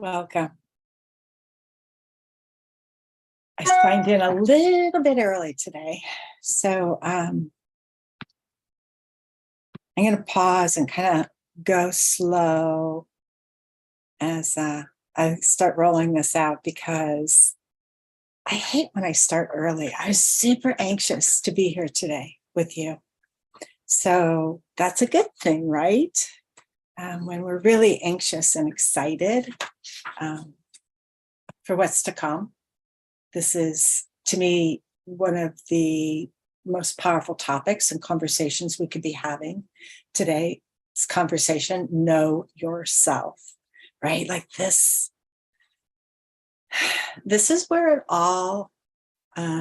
Welcome. I signed in a little bit early today, so I'm going to pause and kind of go slow as I start rolling this out because I hate when I start early. I was super anxious to be here today with you. So that's a good thing, right? When we're really anxious and excited for what's to come. This is, to me, one of the most powerful topics and conversations we could be having today. This conversation, know yourself, right? Like this is where it all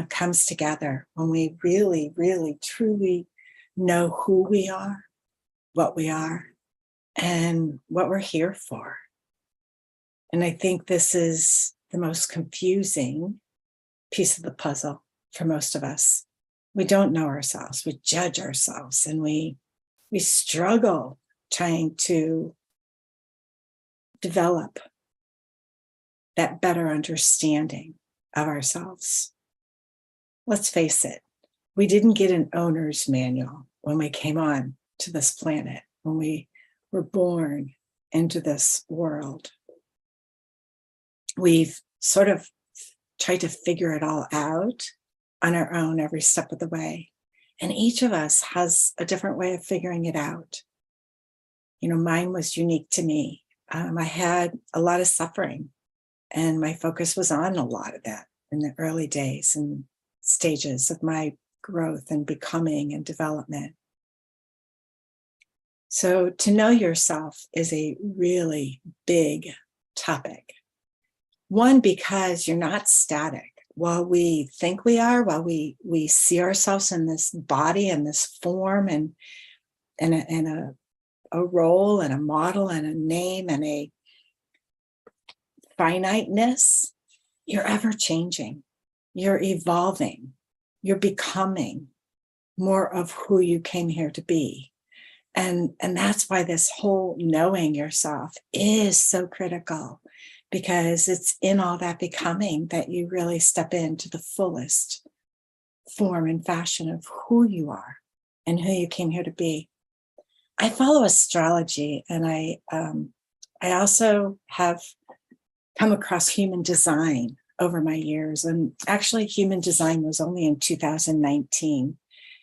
comes together when we really, really, truly know who we are, what we are, and what we're here for. And I think this is the most confusing piece of the puzzle for most of us. We don't know ourselves. We judge ourselves, and we struggle trying to develop that better understanding of ourselves. Let's face it, we didn't get an owner's manual when we came on to this planet, when we were born into this world. We've sort of tried to figure it all out on our own every step of the way. And each of us has a different way of figuring it out. You know, mine was unique to me. I had a lot of suffering, and my focus was on a lot of that in the early days and stages of my growth and becoming and development. So to know yourself is a really big topic. One, because you're not static. While we think we are, while we see ourselves in this body and this form and a role and a model and a name and a finiteness, you're ever changing. You're evolving. You're becoming more of who you came here to be. And that's why this whole knowing yourself is so critical, because it's in all that becoming that you really step into the fullest form and fashion of who you are and who you came here to be. I follow astrology, and I also have come across human design over my years. And actually, human design was only in 2019,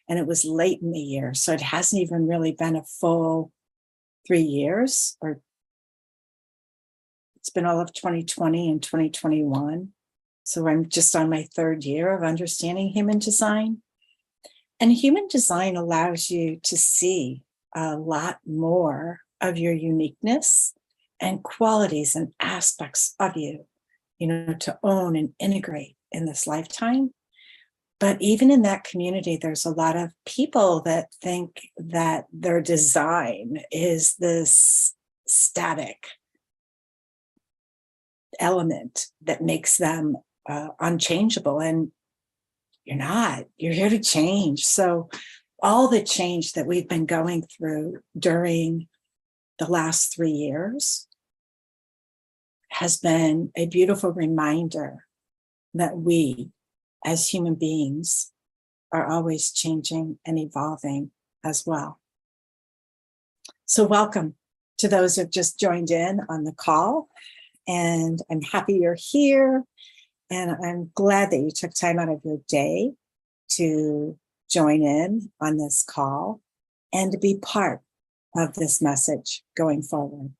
and it was late in the year. So it hasn't even really been a full 3 years, or it's been all of 2020 and 2021. So I'm just on my third year of understanding human design. And human design allows you to see a lot more of your uniqueness and qualities and aspects of you, you know, to own and integrate in this lifetime. But even in that community, there's a lot of people that think that their design is this static element that makes them unchangeable. And you're not. You're here to change. So all the change that we've been going through during the last 3 years has been a beautiful reminder that we, as human beings, are always changing and evolving as well. So welcome to those who've just joined in on the call. And I'm happy you're here. And I'm glad that you took time out of your day to join in on this call and to be part of this message going forward.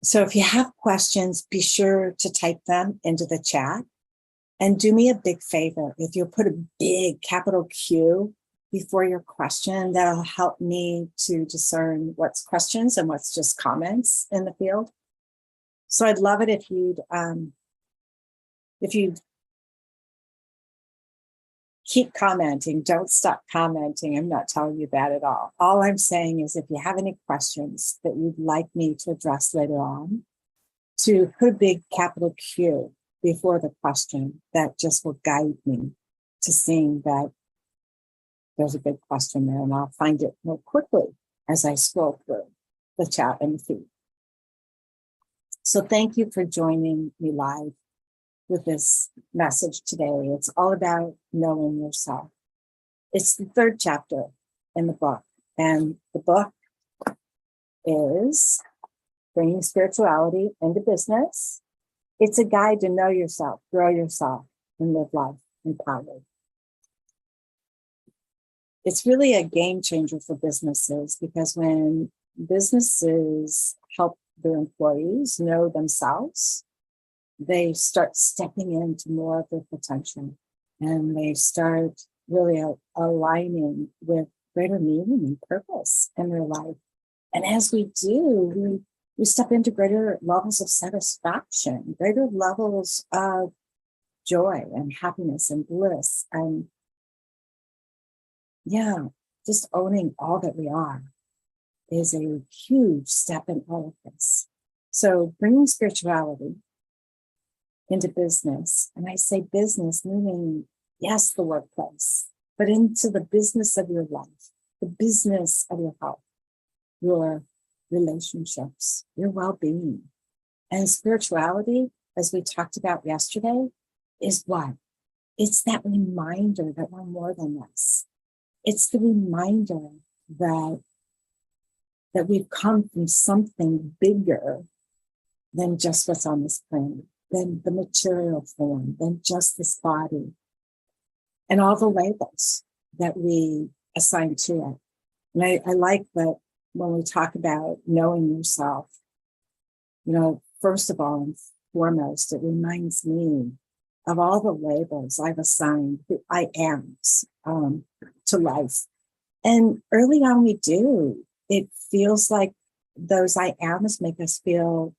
So if you have questions, be sure to type them into the chat. And do me a big favor. If you'll put a big capital Q before your question, that'll help me to discern what's questions and what's just comments in the field. So I'd love it if you'd keep commenting. Don't stop commenting. I'm not telling you that at all. All I'm saying is if you have any questions that you'd like me to address later on, to put a big capital Q before the question, that just will guide me to seeing that there's a big question there, and I'll find it more quickly as I scroll through the chat and the feed. So thank you for joining me live with this message today. It's all about knowing yourself. It's the third chapter in the book, and the book is Bringing Spirituality into Business. It's a guide to know yourself, grow yourself, and live life empowered. It's really a game changer for businesses, because when businesses help their employees know themselves, they start stepping into more of their potential, and they start really aligning with greater meaning and purpose in their life. And as we do, we step into greater levels of satisfaction, greater levels of joy and happiness and bliss, and just owning all that we are is a huge step in all of this. So bringing spirituality into business, and I say business meaning, yes, the workplace, but into the business of your life, the business of your health, your relationships, your well-being. And spirituality, as we talked about yesterday, is what? It's that reminder that we're more than this. It's the reminder that we've come from something bigger than just what's on this planet, than the material form, than just this body, and all the labels that we assign to it. And I like that when we talk about knowing yourself, first of all and foremost, it reminds me of all the labels I've assigned, the I ams, to life. And early on we do. It feels like those I ams make us feel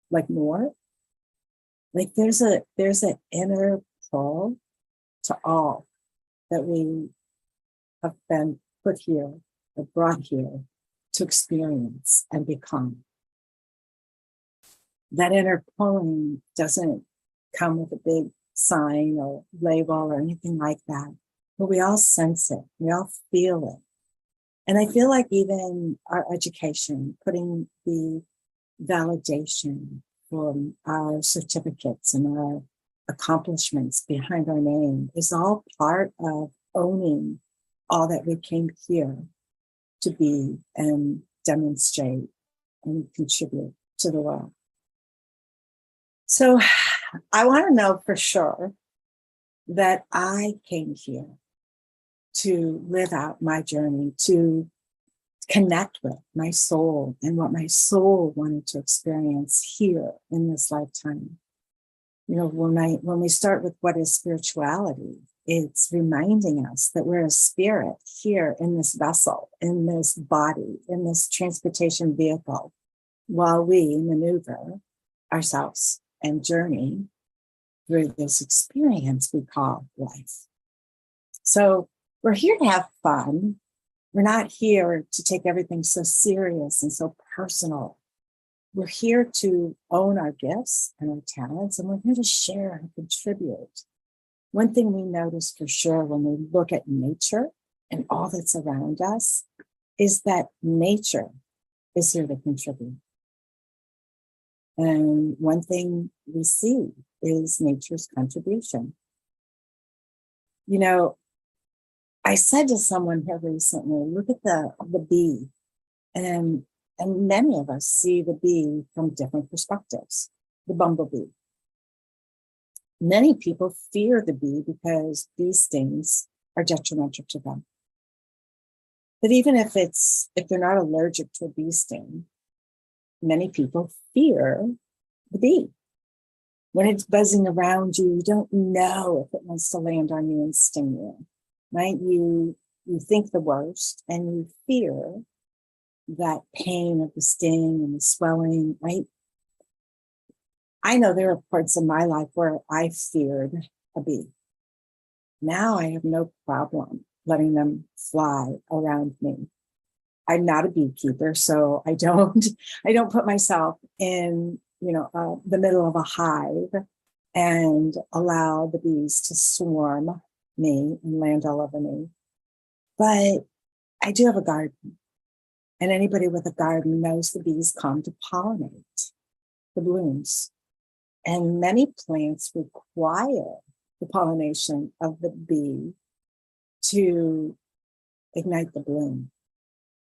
like more. Like there's an inner pull to all that we have been put here, or brought here to experience and become. That inner pulling doesn't come with a big sign or label or anything like that, but we all sense it, we all feel it. And I feel like even our education, putting the validation from our certificates and our accomplishments behind our name, is all part of owning all that we came here to be and demonstrate and contribute to the world. So I want to know for sure that I came here to live out my journey, to connect with my soul and what my soul wanted to experience here in this lifetime. When we start with what is spirituality, it's reminding us that we're a spirit here in this vessel, in this body, in this transportation vehicle, while we maneuver ourselves and journey through this experience we call life. So we're here to have fun. We're not here to take everything so serious and so personal. We're here to own our gifts and our talents, and we're here to share and contribute. One thing we notice for sure when we look at nature and all that's around us is that nature is here to contribute. And one thing we see is nature's contribution. I said to someone here recently, look at the bee, and many of us see the bee from different perspectives, the bumblebee. Many people fear the bee because bee stings are detrimental to them. But even if they're not allergic to a bee sting, many people fear the bee. When it's buzzing around you, you don't know if it wants to land on you and sting you, right? You think the worst and you fear that pain of the sting and the swelling, right? I know there are parts of my life where I feared a bee. Now I have no problem letting them fly around me. I'm not a beekeeper, so I don't put myself in, the middle of a hive and allow the bees to swarm me and land all over me. But I do have a garden, and anybody with a garden knows the bees come to pollinate. the blooms. And many plants require the pollination of the bee to ignite the bloom,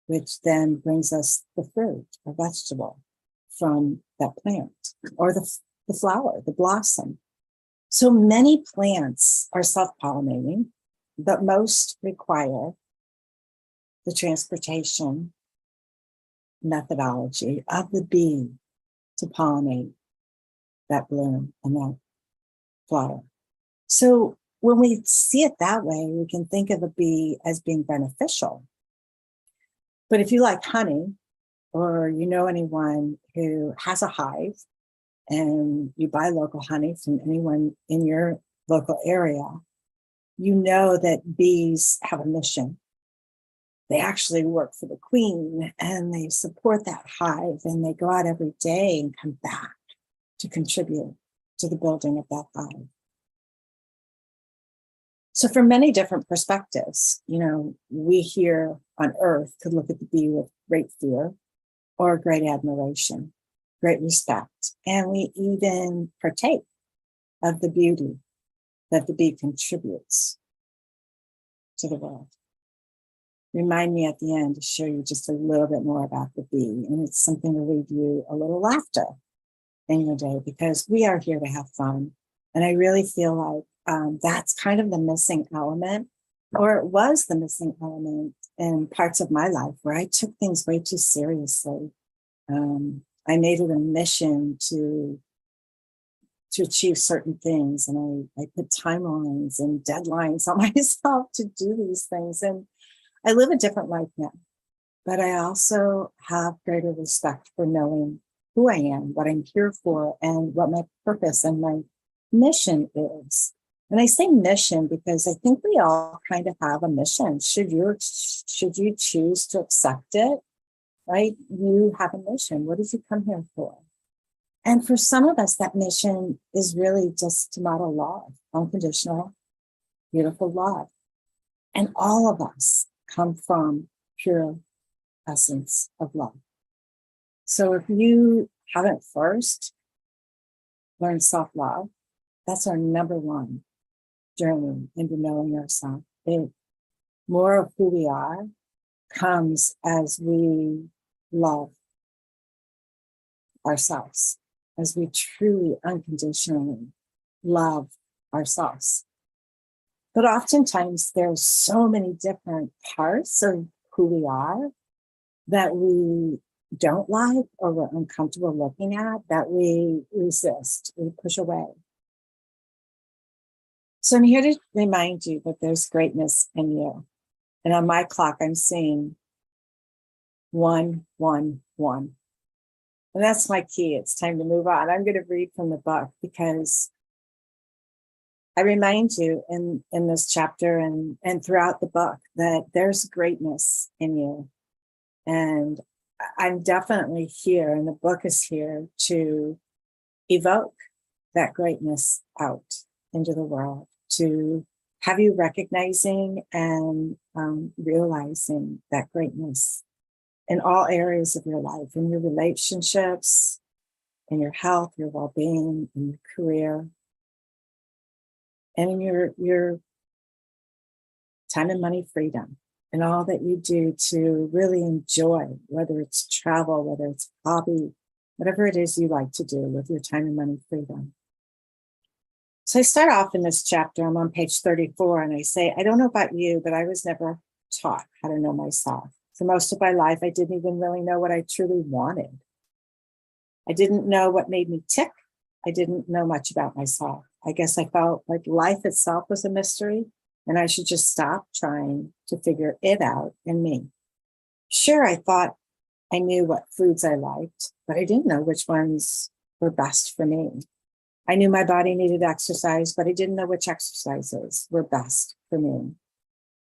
which then brings us the fruit or vegetable from that plant, or the flower, the blossom. So many plants are self-pollinating, but most require the transportation methodology of the bee to pollinate that bloom and that flower. So when we see it that way, we can think of a bee as being beneficial. But if you like honey, or you know anyone who has a hive and you buy local honey from anyone in your local area, you know that bees have a mission. They actually work for the queen and they support that hive, and they go out every day and come back to contribute to the building of that hive. So from many different perspectives, we here on earth could look at the bee with great fear or great admiration, great respect. And we even partake of the beauty that the bee contributes to the world. Remind me at the end to show you just a little bit more about the bee. And it's something to leave you a little laughter in your day, because we are here to have fun. And I really feel like that's kind of the missing element, or it was the missing element in parts of my life where I took things way too seriously. I made it a mission to achieve certain things, and I put timelines and deadlines on myself to do these things. And I live a different life now, but I also have greater respect for knowing who I am, what I'm here for, and what my purpose and my mission is. And I say mission because I think we all kind of have a mission. Should you choose to accept it, right? You have a mission. What did you come here for? And for some of us, that mission is really just to model love, unconditional, beautiful love. And all of us come from pure essence of love. So if you haven't first learned self-love, that's our number one journey into knowing yourself. More of who we are comes as we love ourselves, as we truly unconditionally love ourselves. But oftentimes there's so many different parts of who we are that we don't like, or we're uncomfortable looking at, that we resist, we push away. So I'm here to remind you that there's greatness in you. And on my clock, I'm seeing 1, 1, 1. And that's my key. It's time to move on. I'm going to read from the book because I remind you in this chapter and throughout the book that there's greatness in you. And I'm definitely here, and the book is here to evoke that greatness out into the world, to have you recognizing and realizing that greatness in all areas of your life, in your relationships, in your health, your well-being, in your career, and in your time and money freedom, and all that you do to really enjoy, whether it's travel, whether it's hobby, whatever it is you like to do with your time and money freedom. So I start off in this chapter, I'm on page 34, and I say, I don't know about you, but I was never taught how to know myself. For most of my life, I didn't even really know what I truly wanted. I didn't know what made me tick. I didn't know much about myself. I guess I felt like life itself was a mystery, and I should just stop trying to figure it out in me. Sure, I thought I knew what foods I liked, but I didn't know which ones were best for me. I knew my body needed exercise, but I didn't know which exercises were best for me.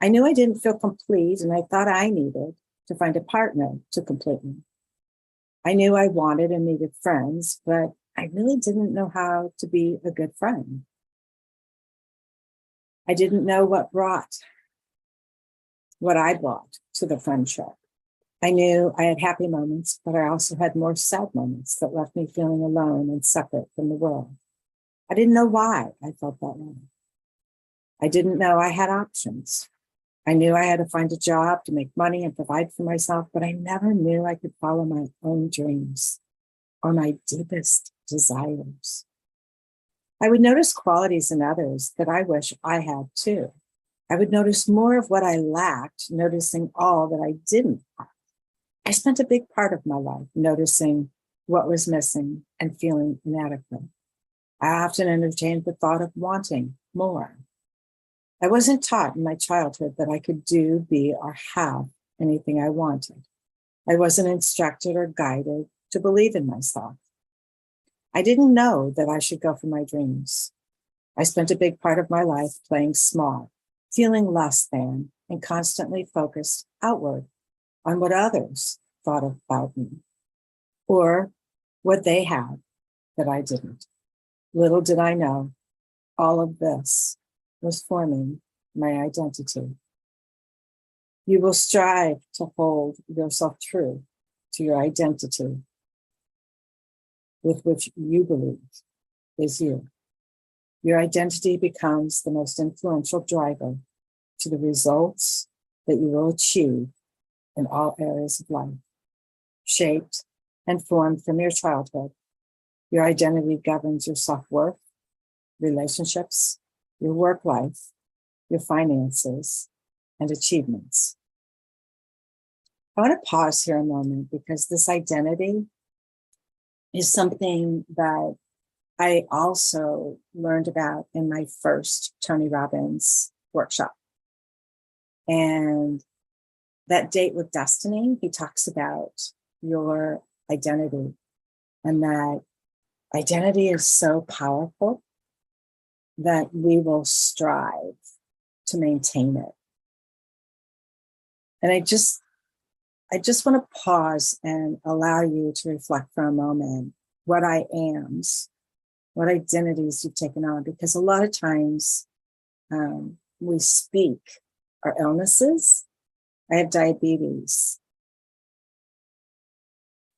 I knew I didn't feel complete, and I thought I needed to find a partner to complete me. I knew I wanted and needed friends, but I really didn't know how to be a good friend. I didn't know what I brought to the friendship. I knew I had happy moments, but I also had more sad moments that left me feeling alone and separate from the world. I didn't know why I felt that way. I didn't know I had options. I knew I had to find a job to make money and provide for myself, but I never knew I could follow my own dreams or my deepest desires. I would notice qualities in others that I wish I had too. I would notice more of what I lacked, noticing all that I didn't have. I spent a big part of my life noticing what was missing and feeling inadequate. I often entertained the thought of wanting more. I wasn't taught in my childhood that I could do, be, or have anything I wanted. I wasn't instructed or guided to believe in myself. I didn't know that I should go for my dreams. I spent a big part of my life playing small, feeling less than, and constantly focused outward on what others thought about me or what they had that I didn't. Little did I know, all of this was forming my identity. You will strive to hold yourself true to your identity with which you believe is you. Your identity becomes the most influential driver to the results that you will achieve in all areas of life. Shaped and formed from your childhood, your identity governs your self-worth, relationships, your work life, your finances, and achievements. I want to pause here a moment because this identity is something that I also learned about in my first Tony Robbins workshop. And that date with destiny, he talks about your identity and that identity is so powerful that we will strive to maintain it. And I just want to pause and allow you to reflect for a moment what I am's, what identities you've taken on, because a lot of times we speak our illnesses. I have diabetes.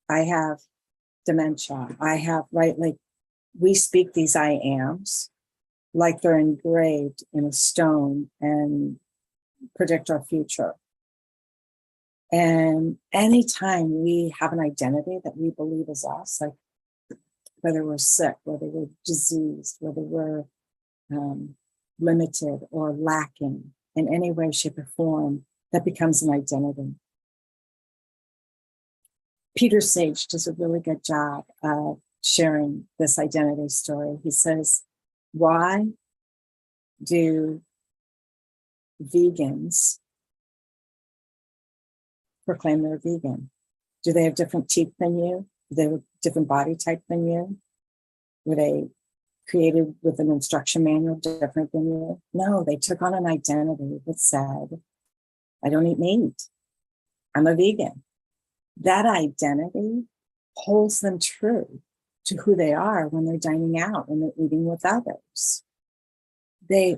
I have dementia. I have, right, like we speak these I am's like they're engraved in a stone and predict our future. And anytime we have an identity that we believe is us, like whether we're sick, whether we're diseased, whether we're limited or lacking in any way, shape, or form, that becomes an identity. Peter Sage does a really good job of sharing this identity story. He says, why do vegans proclaim they're vegan? Do they have different teeth than you? Do they have a different body type than you? Were they created with an instruction manual different than you? No, they took on an identity that said, I don't eat meat. I'm a vegan. That identity holds them true to who they are when they're dining out, when they're eating with others. They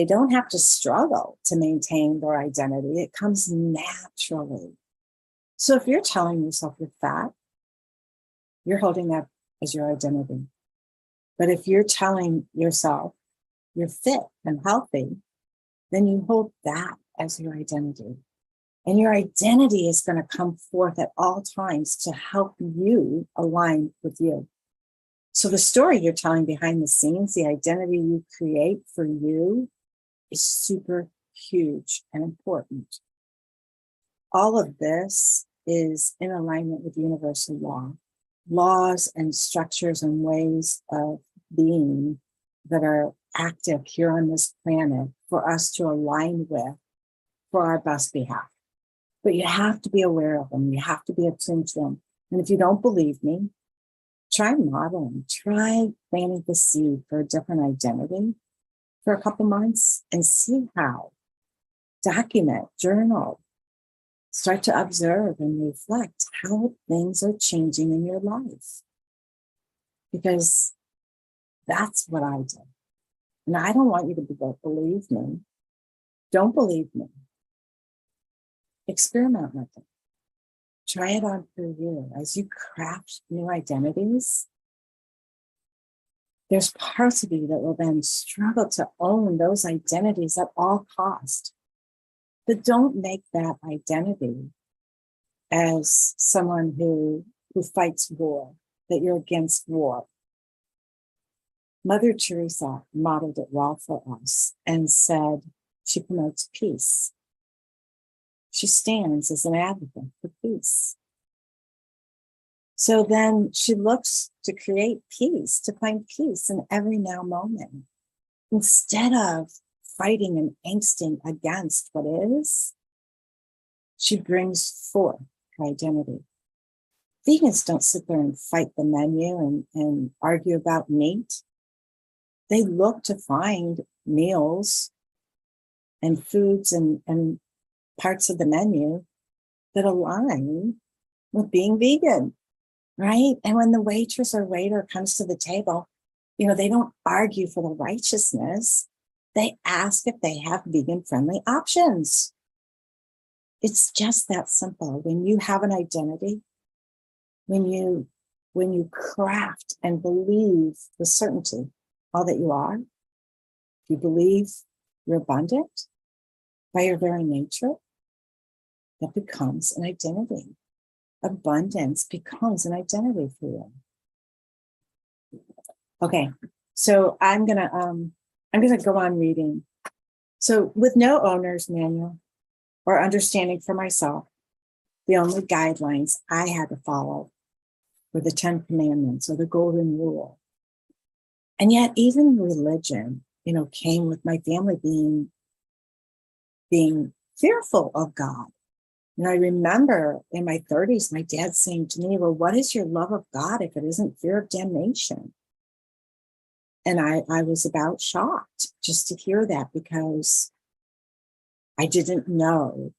don't have to struggle to maintain their identity. It comes naturally. So if you're telling yourself you're fat, you're holding that as your identity. But if you're telling yourself you're fit and healthy, then you hold that as your identity. And your identity is going to come forth at all times to help you align with you. So the story you're telling behind the scenes, the identity you create for you, is super huge and important. All of this is in alignment with universal law, laws and structures and ways of being that are active here on this planet for us to align with for our best behalf. But you have to be aware of them. You have to be attuned to them. And if you don't believe me, try modeling, try planting the seed for a different identity for a couple months and see how. Document, journal, start to observe and reflect how things are changing in your life. Because that's what I did. And I don't want you to believe me. Don't believe me. Experiment with it. Try it on for you. As you craft new identities, there's parts of you that will then struggle to own those identities at all cost. But don't make that identity as someone who fights war, that you're against war. Mother Teresa modeled it well for us and said she promotes peace. She stands as an advocate for peace. So then she looks to create peace, to find peace in every now moment. Instead of fighting and angsting against what is, she brings forth her identity. Vegans don't sit there and fight the menu and argue about meat. They look to find meals and foods and parts of the menu that align with being vegan, right? And when the waitress or waiter comes to the table, they don't argue for the righteousness. They ask if they have vegan-friendly options. It's just that simple. When you have an identity, when you craft and believe the certainty, all that you are, you believe you're abundant by your very nature, that becomes an identity. Abundance becomes an identity for you. Okay, so I'm gonna go on reading. So with no owner's manual or understanding for myself, the only guidelines I had to follow were the 10 Commandments or the Golden Rule. And yet even religion, came with my family being fearful of God. And I remember in my 30s, my dad saying to me, well, what is your love of God if it isn't fear of damnation? And I was about shocked just to hear that, because I didn't know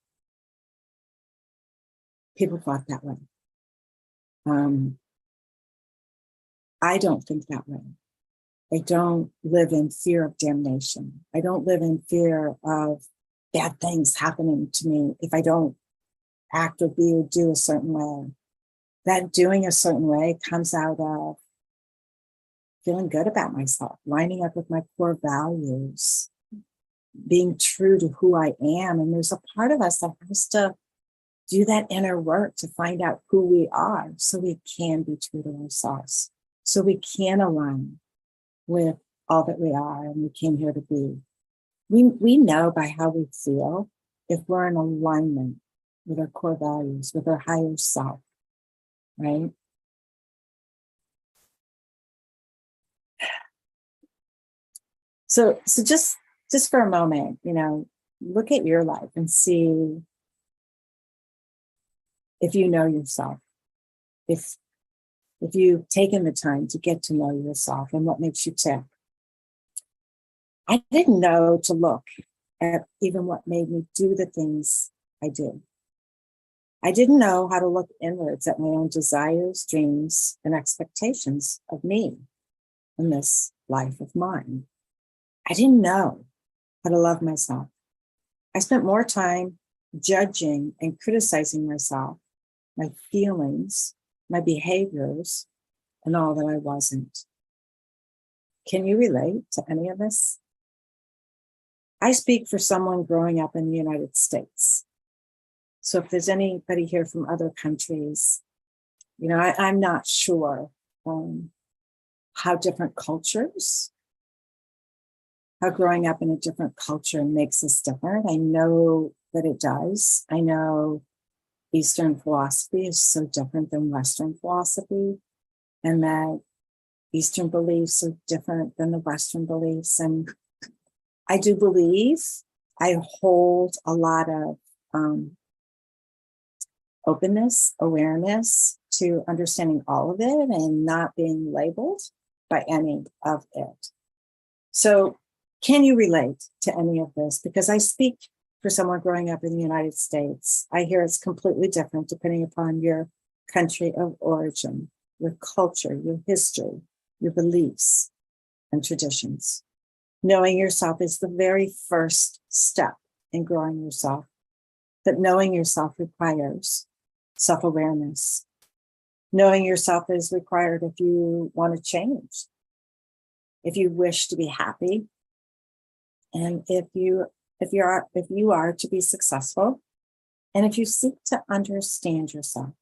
people thought that way. I don't think that way. I don't live in fear of damnation. I don't live in fear of bad things happening to me if I don't act or be or do a certain way. That doing a certain way comes out of feeling good about myself, lining up with my core values, being true to who I am. And there's a part of us that has to do that inner work to find out who we are so we can be true to ourselves, so we can align with all that we are and we came here to be. We know by how we feel if we're in alignment with our core values, with our higher self, right? So just for a moment, look at your life and see if you know yourself, if you've taken the time to get to know yourself and what makes you tick. I didn't know to look at even what made me do the things I did. I didn't know how to look inwards at my own desires, dreams, and expectations of me in this life of mine. I didn't know how to love myself. I spent more time judging and criticizing myself, my feelings, my behaviors, and all that I wasn't. Can you relate to any of this? I speak for someone growing up in the United States. So if there's anybody here from other countries, I'm not sure how different cultures, how growing up in a different culture makes us different. I know that it does. I know Eastern philosophy is so different than Western philosophy, and that Eastern beliefs are different than the Western beliefs. And I do believe I hold a lot of openness, awareness to understanding all of it and not being labeled by any of it. So can you relate to any of this? Because I speak for someone growing up in the United States. I hear it's completely different depending upon your country of origin, your culture, your history, your beliefs and traditions. Knowing yourself is the very first step in growing yourself, but knowing yourself requires self-awareness. Knowing yourself is required if you want to change, if you wish to be happy, and if you are to be successful, and if you seek to understand yourself.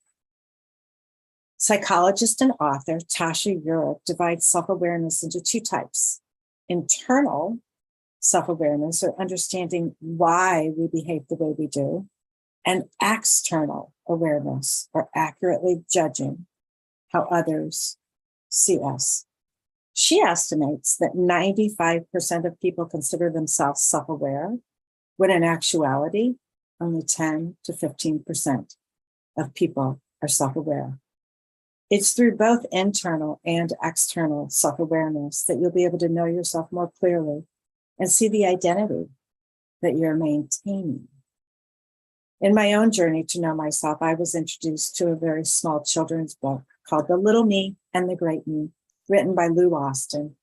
Psychologist and author Tasha Eurich divides self-awareness into two types: internal self-awareness, or understanding why we behave the way we do, and external awareness, or accurately judging how others see us. She estimates that 95% of people consider themselves self-aware, when in actuality, only 10 to 15% of people are self-aware. It's through both internal and external self-awareness that you'll be able to know yourself more clearly and see the identity that you're maintaining. In my own journey to know myself, I was introduced to a very small children's book called The Little Me and the Great Me, written by Lou Austin.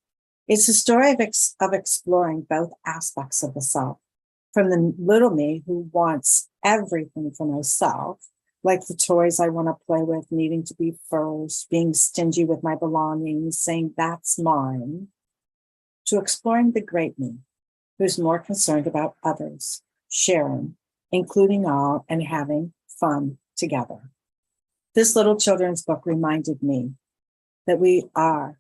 It's a story of exploring both aspects of the self, from the little me who wants everything for myself, like the toys I want to play with, needing to be first, being stingy with my belongings, saying that's mine, to exploring the great me, who's more concerned about others, sharing, including all, and having fun together. This little children's book reminded me that we are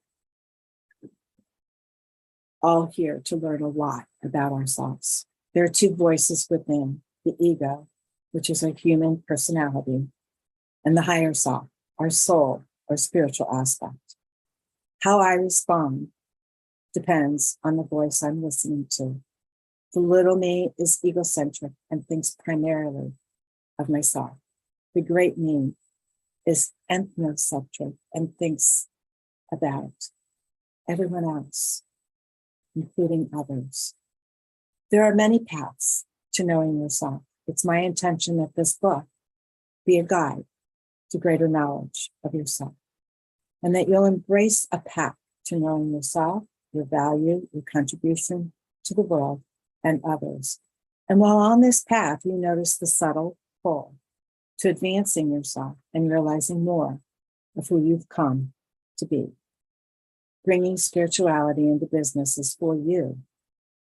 all here to learn a lot about ourselves. There are two voices within: the ego, which is our human personality, and the higher self, our soul or spiritual aspect. How I respond depends on the voice I'm listening to. The little me is egocentric and thinks primarily of myself. The great me is ethnocentric and thinks about everyone else, including others. There are many paths to knowing yourself. It's my intention that this book be a guide to greater knowledge of yourself, and that you'll embrace a path to knowing yourself, your value, your contribution to the world and others. And while on this path, you notice the subtle pull to advancing yourself and realizing more of who you've come to be. Bringing spirituality into business is for you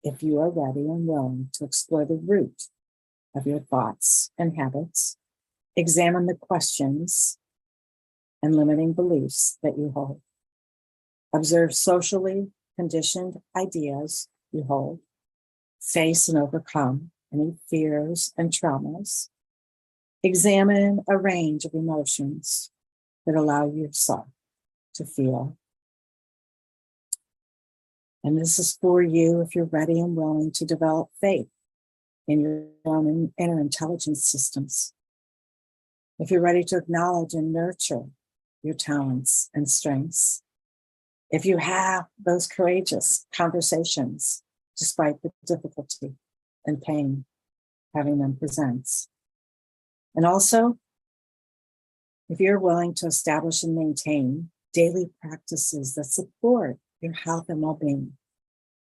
if you are ready and willing to explore the root of your thoughts and habits, examine the questions and limiting beliefs that you hold, observe socially conditioned ideas you hold, face and overcome any fears and traumas, examine a range of emotions that allow yourself to feel. And this is for you if you're ready and willing to develop faith in your own inner intelligence systems. If you're ready to acknowledge and nurture your talents and strengths. If you have those courageous conversations, despite the difficulty and pain having them presents. And also, if you're willing to establish and maintain daily practices that support your health and well-being,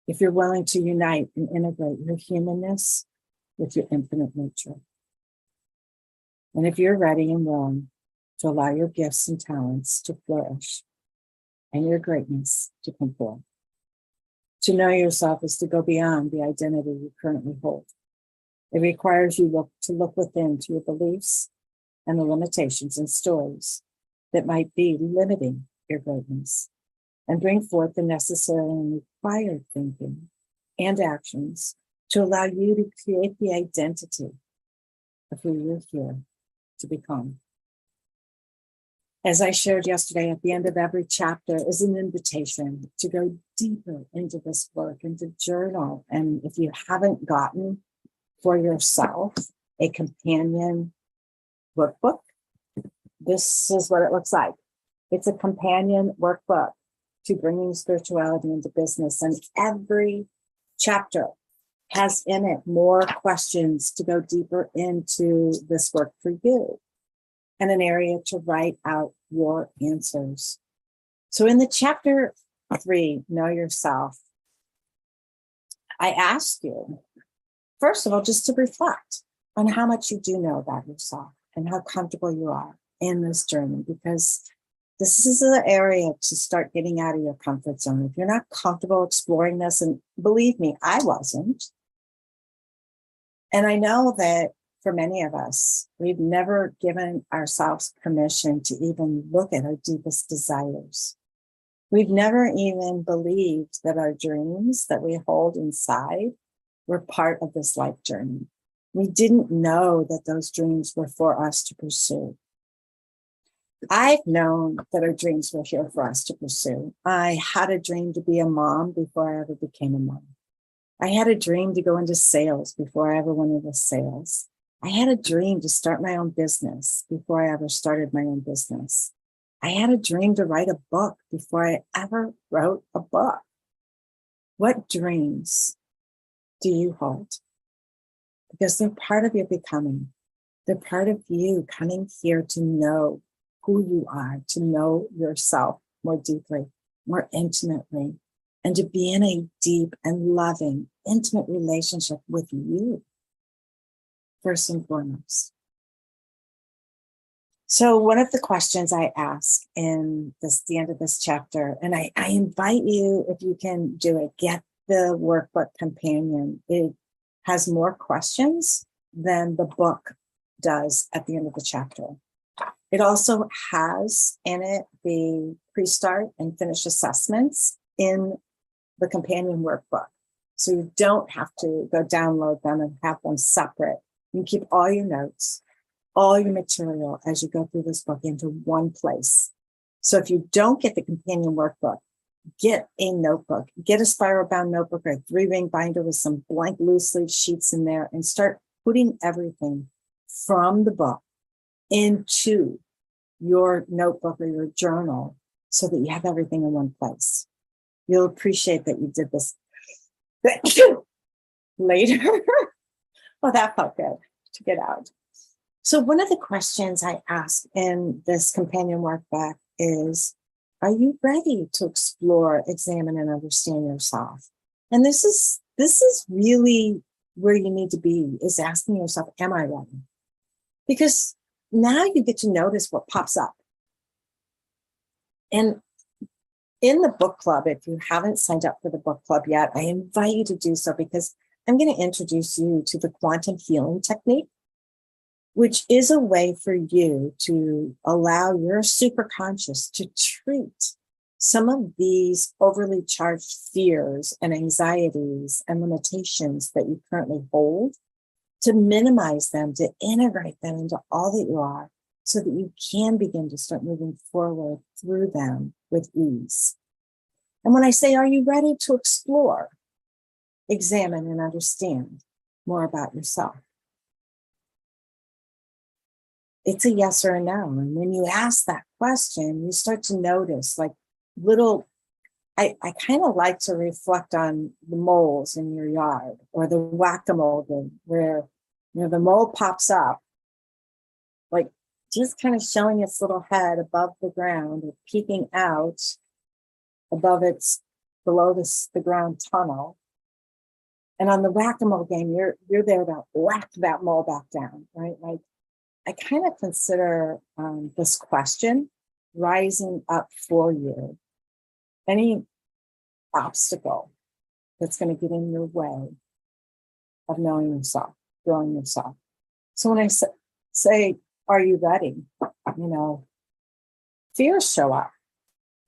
if you're willing to unite and integrate your humanness with your infinite nature, and if you're ready and willing to allow your gifts and talents to flourish and your greatness to come forth. To know yourself is to go beyond the identity you currently hold. It requires you to look within to your beliefs and the limitations and stories that might be limiting your greatness, and bring forth the necessary and required thinking and actions to allow you to create the identity of who you're here to become. As I shared yesterday, at the end of every chapter is an invitation to go deeper into this work and to journal. And if you haven't gotten for yourself a companion workbook, this is what it looks like. It's a companion workbook to bringing spirituality into business. And every chapter has in it more questions to go deeper into this work for you, and an area to write out your answers. So in the chapter 3, Know Yourself, I asked you, first of all, just to reflect on how much you do know about yourself and how comfortable you are in this journey, because this is the area to start getting out of your comfort zone. If you're not comfortable exploring this, and believe me, I wasn't. And I know that for many of us, we've never given ourselves permission to even look at our deepest desires. We've never even believed that our dreams that we hold inside were part of this life journey. We didn't know that those dreams were for us to pursue. I've known that our dreams were here for us to pursue. I had a dream to be a mom before I ever became a mom. I had a dream to go into sales before I ever went into sales. I had a dream to start my own business before I ever started my own business. I had a dream to write a book before I ever wrote a book. What dreams do you hold? Because they're part of your becoming. They're part of you coming here to know who you are, to know yourself more deeply, more intimately, and to be in a deep and loving, intimate relationship with you, first and foremost. So one of the questions I ask in the end of this chapter, and I invite you, if you can do it, get the workbook companion. It has more questions than the book does at the end of the chapter. It also has in it the pre-start and finish assessments in the companion workbook. So you don't have to go download them and have them separate. You can keep all your notes, all your material as you go through this book into one place. So if you don't get the companion workbook, get a notebook, get a spiral bound notebook or a 3-ring binder with some blank loose leaf sheets in there, and start putting everything from the book into your notebook or your journal so that you have everything in one place. You'll appreciate that you did this later. Oh, that felt good to get out. So one of the questions I ask in this companion workbook is, are you ready to explore, examine, and understand yourself? And this is really where you need to be, is asking yourself, am I ready? Because now you get to notice what pops up. And in the book club, if you haven't signed up for the book club yet, I invite you to do so, because I'm going to introduce you to the quantum healing technique, which is a way for you to allow your superconscious to treat some of these overly charged fears and anxieties and limitations that you currently hold, to minimize them, to integrate them into all that you are, so that you can begin to start moving forward through them with ease. And when I say, are you ready to explore, examine, and understand more about yourself? It's a yes or a no. And when you ask that question, you start to notice like little, I kind of like to reflect on the moles in your yard, or the whack-a-mole game, where the mole pops up, like just kind of showing its little head above the ground, or peeking out above below the ground tunnel. And on the whack-a-mole game, you're there to whack that mole back down, right? Like, I kind of consider this question rising up for you. Any obstacle that's going to get in your way of knowing yourself, growing yourself. So when I say, are you ready? Fears show up,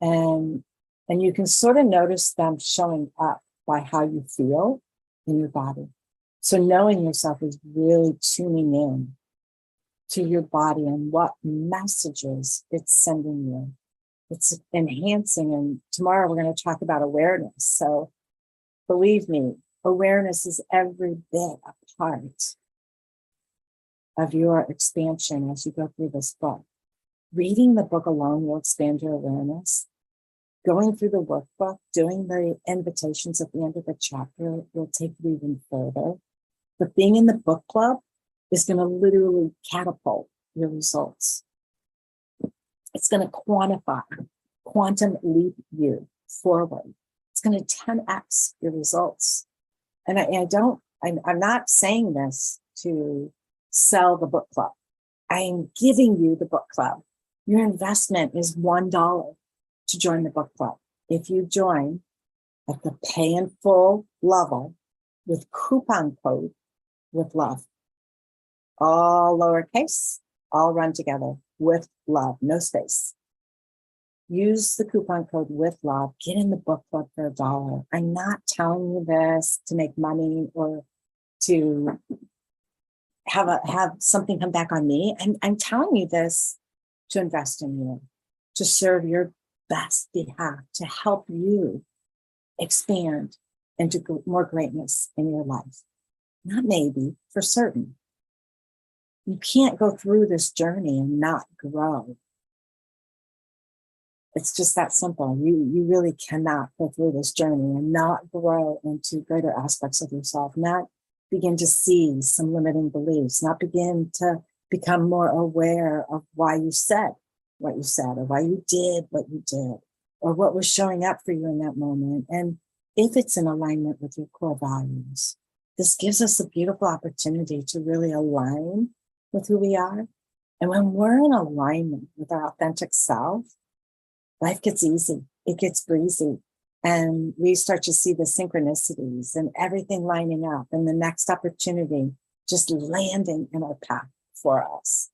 and you can sort of notice them showing up by how you feel in your body. So knowing yourself is really tuning in to your body and what messages it's sending you. It's enhancing. And tomorrow we're going to talk about awareness. So believe me, awareness is every bit a part of your expansion as you go through this book. Reading the book alone will expand your awareness. Going through the workbook, doing the invitations at the end of the chapter will take you even further. But being in the book club is going to literally catapult your results. It's going to quantum leap you forward. It's going to 10x your results. And I'm not saying this to sell the book club. I'm giving you the book club. Your investment is $1 to join the book club. If you join at the pay in full level with coupon code with love, all lowercase, all run together with love, no space. Use the coupon code with love, get in the book club for $1. I'm not telling you this to make money or to have something come back on me. I'm telling you this to invest in you, to serve your best behalf, to help you expand into more greatness in your life. Not maybe, for certain. You can't go through this journey and not grow. It's just that simple. You really cannot go through this journey and not grow into greater aspects of yourself, not begin to see some limiting beliefs, not begin to become more aware of why you said what you said, or why you did what you did, or what was showing up for you in that moment. And if it's in alignment with your core values, this gives us a beautiful opportunity to really align with who we are. And when we're in alignment with our authentic self, life gets easy, it gets breezy. And we start to see the synchronicities and everything lining up, and the next opportunity just landing in our path for us.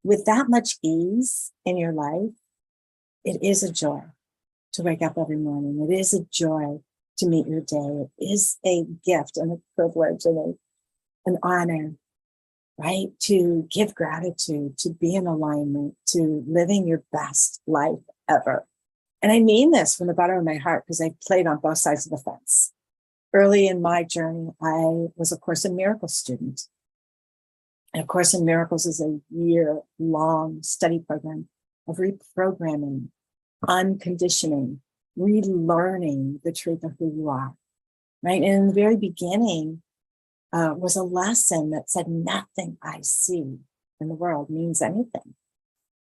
With that much ease in your life, it is a joy to wake up every morning. It is a joy to meet your day. It is a gift and a privilege and an honor, right? To give gratitude, to be in alignment, to living your best life ever. And I mean this from the bottom of my heart, because I played on both sides of the fence. Early in my journey, I was a Course in Miracles student. And A Course in Miracles is a year-long study program of reprogramming, unconditioning, relearning the truth of who you are, right? And in the very beginning was a lesson that said, nothing I see in the world means anything.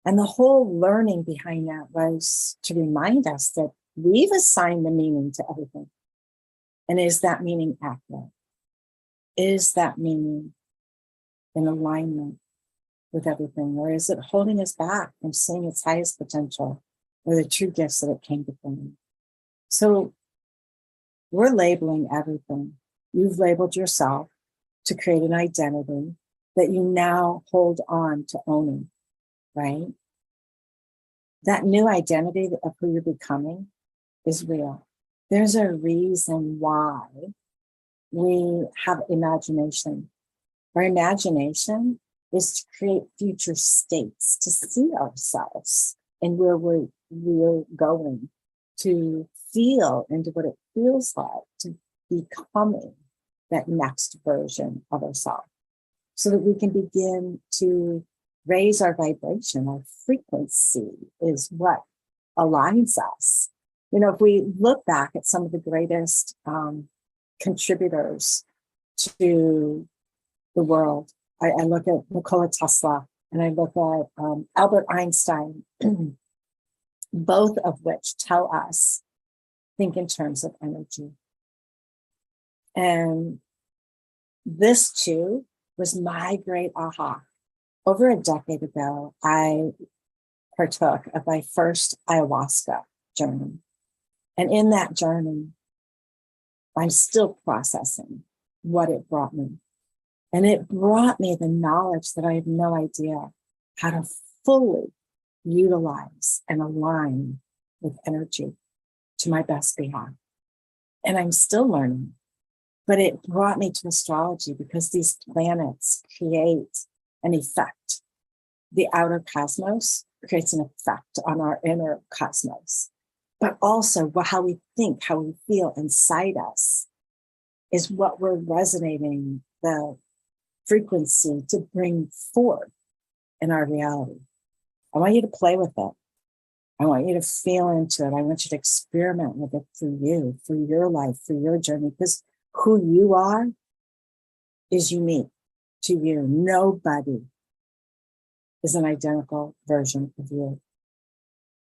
And the whole learning behind that was to remind us that we've assigned the meaning to everything. And is that meaning accurate? Is that meaning in alignment with everything? Or is it holding us back from seeing its highest potential or the true gifts that it came to bring? So we're labeling everything. You've labeled yourself to create an identity that you now hold on to owning, right? That new identity of who you're becoming is real. There's a reason why we have imagination. Our imagination is to create future states, to see ourselves and where we're going, to feel into what it feels like to becoming that next version of ourselves, so that we can begin to raise our vibration. Our frequency is what aligns us. You know, if we look back at some of the greatest contributors to the world, I look at Nikola Tesla and I look at Albert Einstein, both of which tell us, think in terms of energy. And this too was my great aha. Over a decade ago, I partook of my first ayahuasca journey. And in that journey, I'm still processing what it brought me. And it brought me the knowledge that I had no idea how to fully utilize and align with energy to my best behalf. And I'm still learning. But it brought me to astrology because these planets create an effect. The outer cosmos creates an effect on our inner cosmos. But also how we think, how we feel inside us is what we're resonating the frequency to bring forth in our reality. I want you to play with it. I want you to feel into it. I want you to experiment with it for you, for your life, for your journey, because who you are is unique to you. Nobody is an identical version of you.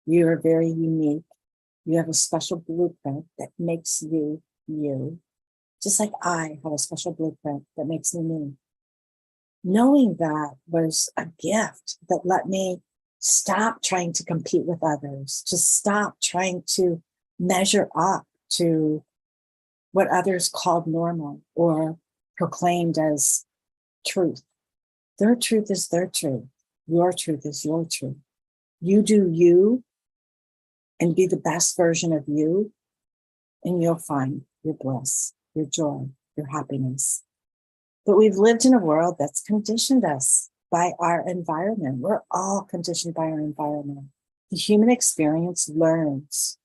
You are very unique. You have a special blueprint that makes you you, just like I have a special blueprint that makes me me. knowing that was a gift that let me stop trying to compete with others, to stop trying to measure up to what others called normal or proclaimed as truth. Their truth is their truth. Your truth is your truth. You do you and be the best version of you, and you'll find your bliss, your joy, your happiness. But we've lived in a world that's conditioned us by our environment. We're all conditioned by our environment. The human experience learns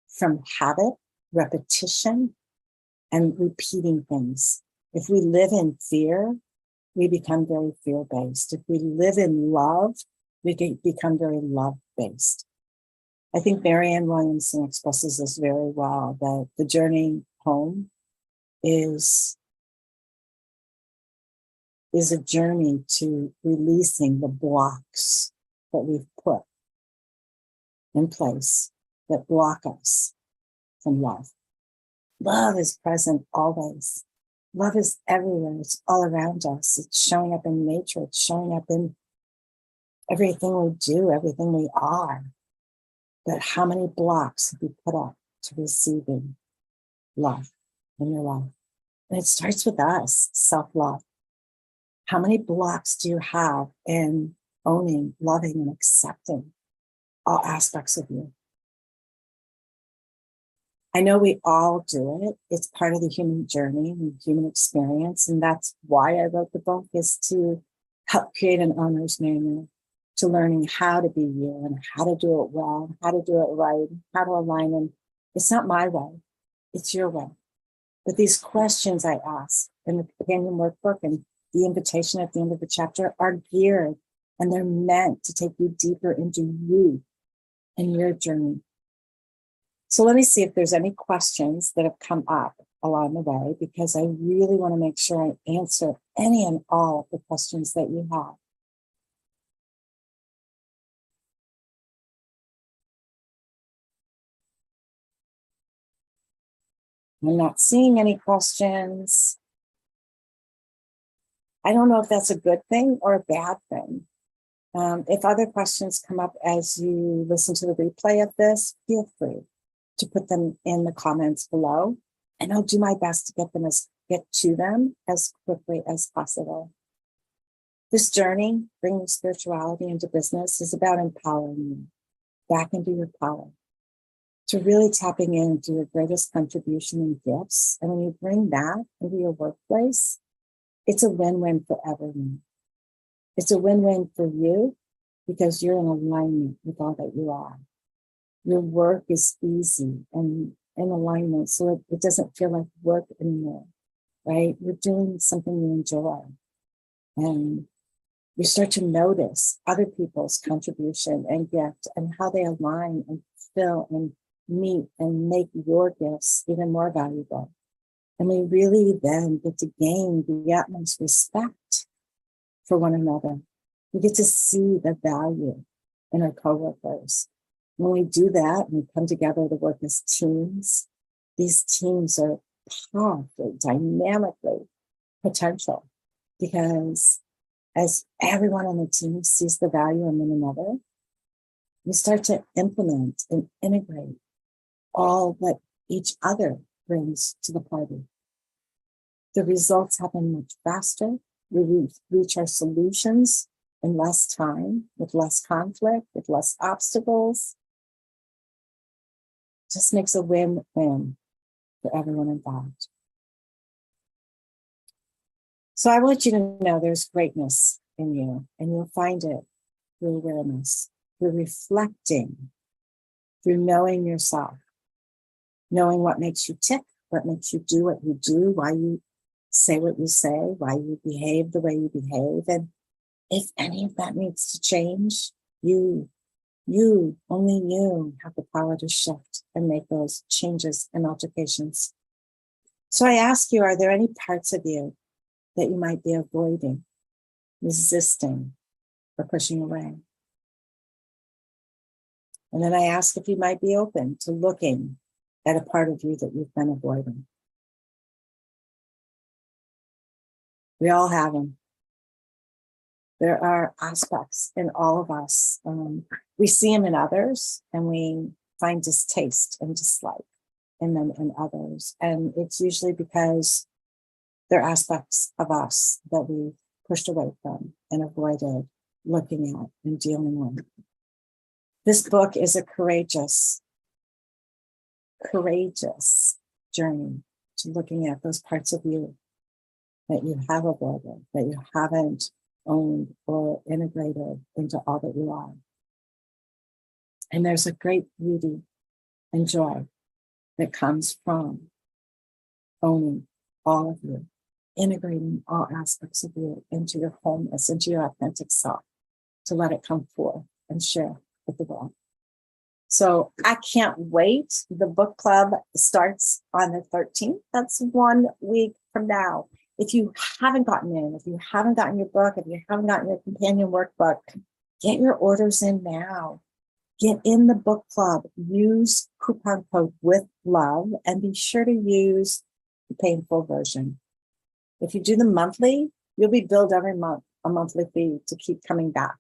from habit, repetition, and repeating things. If we live in fear, we become very fear-based. If we live in love, we become very love-based. I think Marianne Williamson expresses this very well, that the journey home is a journey to releasing the blocks that we've put in place that block us from love. Love is present always. Love is everywhere. It's all around us. It's showing up in nature. It's showing up in everything we do, everything we are. But how many blocks have you put up to receiving love in your life? And it starts with us, self-love. How many blocks do you have in owning, loving, and accepting all aspects of you? I know we all do it. It's part of the human journey and human experience. And that's why I wrote the book, is to help create an owner's manual to learning how to be you and how to do it well, how to do it right, how to align. And it's not my way, it's your way. But these questions I ask in the companion workbook and the invitation at the end of the chapter are geared, and they're meant to take you deeper into you and your journey. So let me see if there's any questions that have come up along the way, because I really want to make sure I answer any and all of the questions that you have. I'm not seeing any questions. I don't know if that's a good thing or a bad thing. If other questions come up as you listen to the replay of this, feel free to put them in the comments below, and I'll do my best to get to them as quickly as possible. This journey, bringing spirituality into business, is about empowering you back into your power, to really tapping into your greatest contribution and gifts. And when you bring that into your workplace, it's a win-win for everyone. It's a win-win for you because you're in alignment with all that you are. Your work is easy and in alignment, so it doesn't feel like work anymore, right? You're doing something you enjoy. And you start to notice other people's contribution and gift and how they align and fill and meet and make your gifts even more valuable. And we really then get to gain the utmost respect for one another. We get to see the value in our coworkers. When we do that and we come together to work as teams, these teams are powerful, dynamically potential, because as everyone on the team sees the value in one another, we start to implement and integrate all that each other brings to the party. The results happen much faster. We reach our solutions in less time, with less conflict, with less obstacles. Just makes a win-win for everyone involved. So I want you to know there's greatness in you, and you'll find it through awareness, through reflecting, through knowing yourself, knowing what makes you tick, what makes you do what you do, why you say what you say, why you behave the way you behave. And if any of that needs to change, only you have the power to shift and make those changes and alterations. So I ask you, are there any parts of you that you might be avoiding, resisting, or pushing away? And then I ask if you might be open to looking at a part of you that you've been avoiding. We all have them. There are aspects in all of us. We see them in others and we find distaste and dislike in them in others. And it's usually because they're aspects of us that we pushed away from and avoided looking at and dealing with. This book is a courageous journey to looking at those parts of you that you have avoided, that you haven't owned or integrated into all that you are. And there's a great beauty and joy that comes from owning all of you, integrating all aspects of you into your wholeness, into your authentic self, to let it come forth and share with the world. So I can't wait. The book club starts on the 13th. That's 1 week from now. If you haven't gotten in, if you haven't gotten your book, if you haven't gotten your companion workbook, get your orders in now. Get in the book club, use coupon code with love, and be sure to use the painful version. If you do the monthly, you'll be billed every month a monthly fee to keep coming back.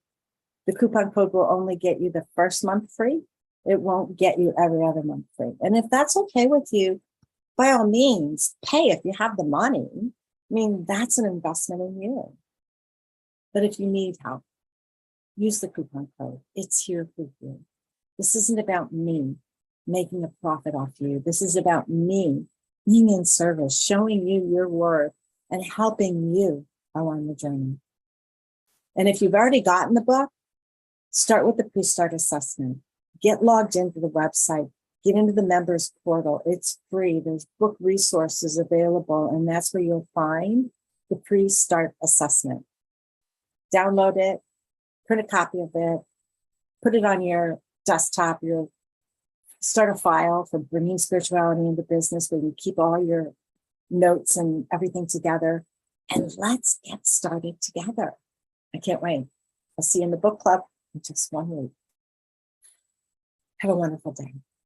The coupon code will only get you the first month free. It won't get you every other month free. And if that's okay with you, by all means, pay if you have the money. I mean, that's an investment in you. But if you need help, use the coupon code. It's here for you. This isn't about me making a profit off you. This is about me being in service, showing you your worth and helping you along the journey. And if you've already gotten the book, start with the pre-start assessment. Get logged into the website. Get into the members portal. It's free. There's book resources available, and that's where you'll find the pre-start assessment. Download it, print a copy of it, put it on your desktop, start a file for bringing spirituality into business where you keep all your notes and everything together. And let's get started together. I can't wait. I'll see you in the book club in just 1 week. Have a wonderful day.